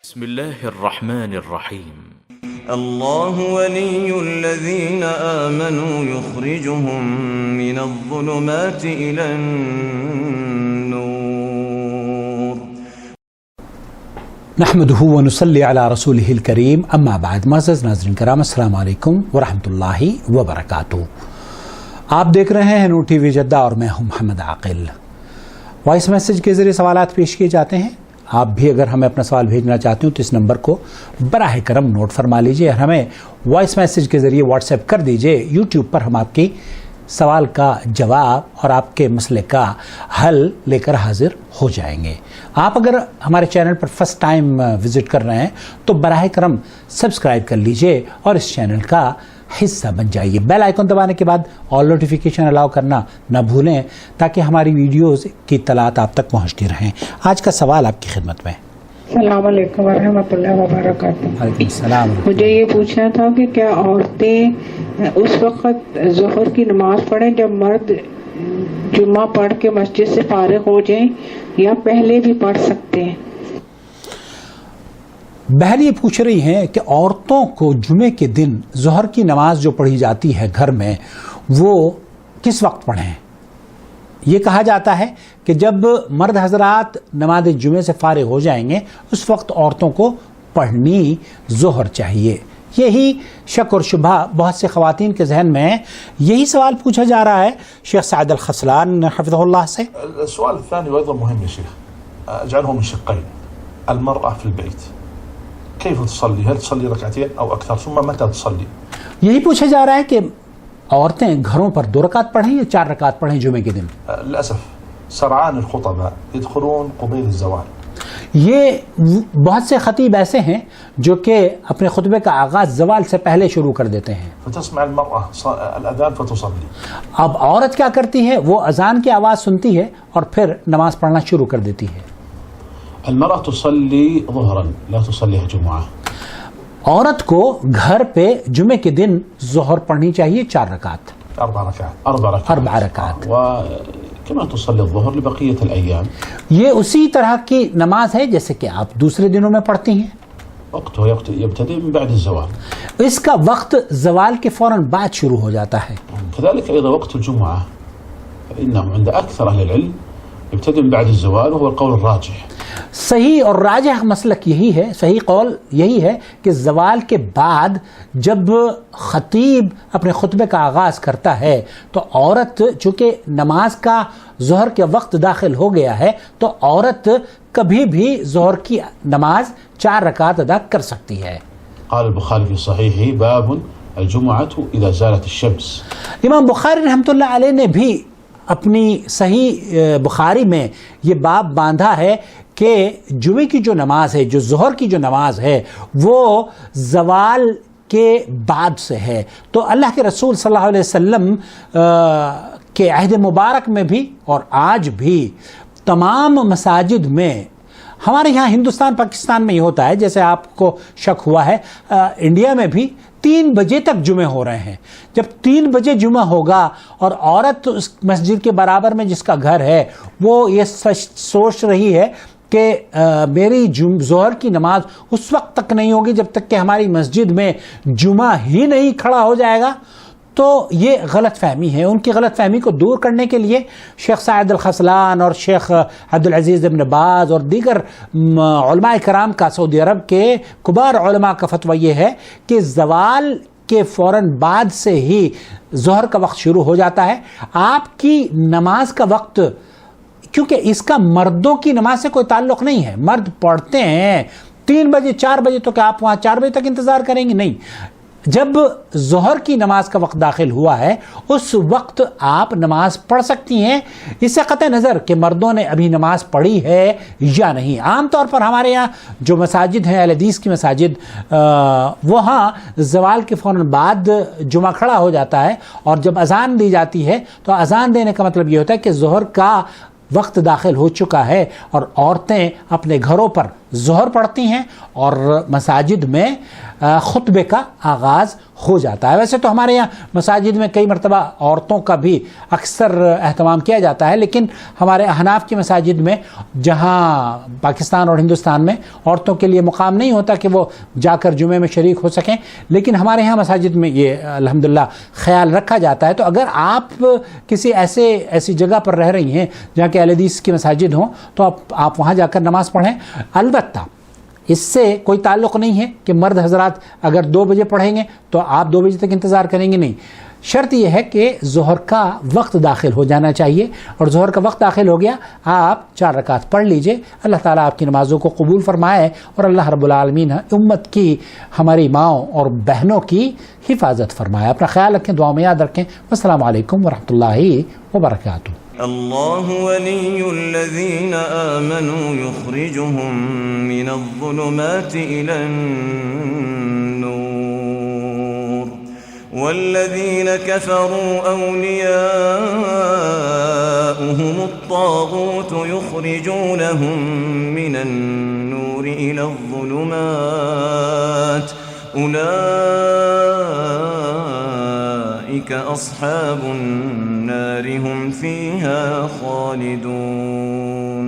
بسم الله الرحمن الرحيم الله ولي الذين آمنوا يخرجهم من الظلمات إلى النور نحمده ونصلي على رسوله الكريم اما بعد معزز ناظرین کرام السلام علیکم ورحمۃ اللہ وبرکاتہ. آپ دیکھ رہے ہیں نور ٹی وی جدہ اور میں ہوں محمد عاقل. وائس میسج کے ذریعے سوالات پیش کیے جاتے ہیں. آپ بھی اگر ہمیں اپنا سوال بھیجنا چاہتے ہو تو اس نمبر کو براہ کرم نوٹ فرما لیجئے اور ہمیں وائس میسج کے ذریعے واٹس ایپ کر دیجئے. یوٹیوب پر ہم آپ کی سوال کا جواب اور آپ کے مسئلے کا حل لے کر حاضر ہو جائیں گے. آپ اگر ہمارے چینل پر فرسٹ ٹائم وزٹ کر رہے ہیں تو براہ کرم سبسکرائب کر لیجئے اور اس چینل کا حصہ بن جائیے. بیل آئیکن دبانے کے بعد آل نوٹیفیکیشن الاؤ کرنا نہ بھولیں تاکہ ہماری ویڈیوز کی اطلاعات آپ تک پہنچتی رہیں. آج کا سوال آپ کی خدمت میں. السلام علیکم ورحمۃ اللہ وبرکاتہ. وعلیکم السلام. مجھے یہ پوچھنا تھا کہ کیا عورتیں اس وقت ظہر کی نماز پڑھیں جب مرد جمعہ پڑھ کے مسجد سے فارغ ہو جائیں یا پہلے بھی پڑھ سکتے ہیں؟ بہن یہ پوچھ رہی ہیں کہ عورتوں کو جمعے کے دن ظہر کی نماز جو پڑھی جاتی ہے گھر میں وہ کس وقت پڑھیں؟ یہ کہا جاتا ہے کہ جب مرد حضرات نماز جمعے سے فارغ ہو جائیں گے اس وقت عورتوں کو پڑھنی ظہر چاہیے. یہی شک اور شبہ بہت سے خواتین کے ذہن میں ہے. یہی سوال پوچھا جا رہا ہے شیخ سعد الخسلان حفظہ اللہ سے. السؤال الثاني وأيضا مهم يا شيخ أجعله من شقين. المرأة في البيت كيف تصلي؟ هل تصلي ركعتين أو أكثر؟ ثم متى تصلي؟ یہی پوچھا جا رہا ہے کہ عورتیں گھروں پر 2 رکعت پڑھیں یا 4 رکعت پڑھیں جمعے کے دن. للأسف سرعان الخطباء يدخلون قبيل الزوال. یہ بہت سے خطیب ایسے ہیں جو کہ اپنے خطبے کا آغاز زوال سے پہلے شروع کر دیتے ہیں. فتسمع المرأة الأذان فتصلي. اب عورت کیا کرتی ہے؟ وہ اذان کی آواز سنتی ہے اور پھر نماز پڑھنا شروع کر دیتی ہے. المرأة تصلي ظهرا لا تصليها جمعة. عورت کو گھر پہ جمعے کے دن ظہر پڑھنی چاہیے 4 رکعت. 4 رکعت. كما تصلي الظهر لبقية الأيام. یہ اسی طرح کی نماز ہے جیسے کہ آپ دوسرے دنوں میں پڑھتی ہیں. وقته يبتدئ من بعد الزوال. اس کا وقت زوال کے فوراً بعد شروع ہو جاتا ہے. كذلك أيضا وقت الجمعة فإنه عند أكثر أهل العلم يبتدئ من بعد الزوال وهو القول الراجح. صحیح اور راجح مسلک یہی ہے، صحیح قول یہی ہے کہ زوال کے بعد جب خطیب اپنے خطبے کا آغاز کرتا ہے تو عورت چونکہ نماز کا ظہر کے وقت داخل ہو گیا ہے تو عورت کبھی بھی ظہر کی نماز 4 رکعت ادا کر سکتی ہے. قال البخاري في صحيحه باب الجمعة إذا زالت الشمس. امام بخاری رحمۃ اللہ علیہ نے بھی اپنی صحیح بخاری میں یہ باب باندھا ہے کہ جمعے کی جو نماز ہے، جو ظہر کی جو نماز ہے وہ زوال کے بعد سے ہے. تو اللہ کے رسول صلی اللہ علیہ وسلم کے عہد مبارک میں بھی اور آج بھی تمام مساجد میں، ہمارے یہاں ہندوستان پاکستان میں یہ ہوتا ہے، جیسے آپ کو شک ہوا ہے انڈیا میں بھی 3 بجے تک جمعے ہو رہے ہیں. جب 3 بجے جمعہ ہوگا اور عورت اس مسجد کے برابر میں جس کا گھر ہے وہ یہ سوچ رہی ہے کہ میری ظہر کی نماز اس وقت تک نہیں ہوگی جب تک کہ ہماری مسجد میں جمعہ ہی نہیں کھڑا ہو جائے گا، تو یہ غلط فہمی ہے. ان کی غلط فہمی کو دور کرنے کے لیے شیخ سعد الخسلان اور شیخ عبدالعزیز ابن باز اور دیگر علماء کرام کا، سعودی عرب کے کبار علماء کا فتویٰ یہ ہے کہ زوال کے فوراً بعد سے ہی ظہر کا وقت شروع ہو جاتا ہے. آپ کی نماز کا وقت، کیونکہ اس کا مردوں کی نماز سے کوئی تعلق نہیں ہے. مرد پڑھتے ہیں 3 بجے 4 بجے تو کیا آپ وہاں 4 بجے تک انتظار کریں گے؟ نہیں. جب ظہر کی نماز کا وقت داخل ہوا ہے اس وقت آپ نماز پڑھ سکتی ہیں، اس سے قطع نظر کہ مردوں نے ابھی نماز پڑھی ہے یا نہیں. عام طور پر ہمارے یہاں جو مساجد ہیں اہل حدیث کی مساجد، وہاں زوال کے فوراً بعد جمعہ کھڑا ہو جاتا ہے اور جب اذان دی جاتی ہے تو اذان دینے کا مطلب یہ ہوتا ہے کہ ظہر کا وقت داخل ہو چکا ہے اور عورتیں اپنے گھروں پر ظہر پڑھتی ہیں اور مساجد میں خطبے کا آغاز ہو جاتا ہے. ویسے تو ہمارے یہاں مساجد میں کئی مرتبہ عورتوں کا بھی اکثر اہتمام کیا جاتا ہے، لیکن ہمارے احناف کی مساجد میں جہاں پاکستان اور ہندوستان میں عورتوں کے لیے مقام نہیں ہوتا کہ وہ جا کر جمعے میں شریک ہو سکیں، لیکن ہمارے یہاں مساجد میں یہ الحمدللہ خیال رکھا جاتا ہے. تو اگر آپ کسی ایسی جگہ پر رہ رہی ہیں جہاں کہ اہل حدیث کی مساجد ہوں تو آپ وہاں جا کر نماز پڑھیں. البتہ اس سے کوئی تعلق نہیں ہے کہ مرد حضرات اگر 2 بجے پڑھیں گے تو آپ 2 بجے تک انتظار کریں گے، نہیں. شرط یہ ہے کہ ظہر کا وقت داخل ہو جانا چاہیے، اور ظہر کا وقت داخل ہو گیا آپ 4 رکعت پڑھ لیجئے. اللہ تعالیٰ آپ کی نمازوں کو قبول فرمائے اور اللہ رب العالمین امت کی، ہماری ماؤں اور بہنوں کی حفاظت فرمائے. اپنا خیال رکھیں، دعا میں یاد رکھیں. السلام علیکم ورحمۃ اللہ وبرکاتہ. الله ولي الذين آمنوا يخرجهم من الظلمات إلى النور والذين كفروا أولياؤهم الطاغوت يخرجونهم من النور إلى الظلمات أولئك أصحاب النار هم فيها خالدون.